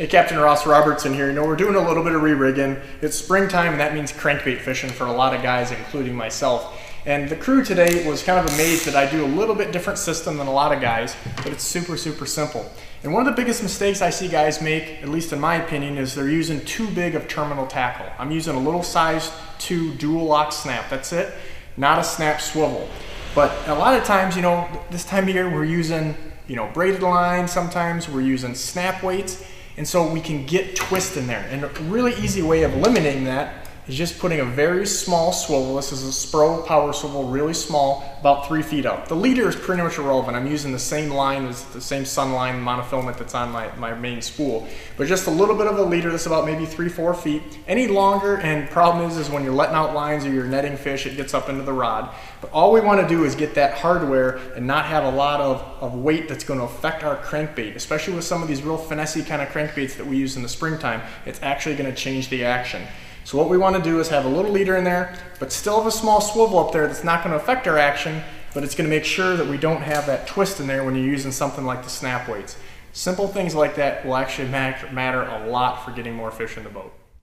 Hey, Captain Robertson here. You know, we're doing a little bit of re-rigging. It's springtime and that means crankbait fishing for a lot of guys, including myself. And the crew today was kind of amazed that I do a little bit different system than a lot of guys, but it's super simple. And one of the biggest mistakes I see guys make, at least in my opinion, is they're using too big of terminal tackle. I'm using a little size 2 dual lock snap, that's it, not a snap swivel. But a lot of times, you know, this time of year we're using, you know, braided line, sometimes we're using snap weights. And so we can get twist in there. And a really easy way of eliminating that is just putting a very small swivel. This is a Spro power swivel, really small, about 3 feet up. The leader is pretty much irrelevant. I'm using the same line as the same Sunline monofilament that's on my main spool. But just a little bit of a leader that's about maybe 3-4 feet. Any longer, and problem is when you're letting out lines or you're netting fish, it gets up into the rod. But all we want to do is get that hardware and not have a lot of weight that's going to affect our crankbait, especially with some of these real finessey kind of crankbaits that we use in the springtime. It's actually going to change the action. So what we want to do is have a little leader in there, but still have a small swivel up there that's not going to affect our action, but it's going to make sure that we don't have that twist in there when you're using something like the snap weights. Simple things like that will actually matter a lot for getting more fish in the boat.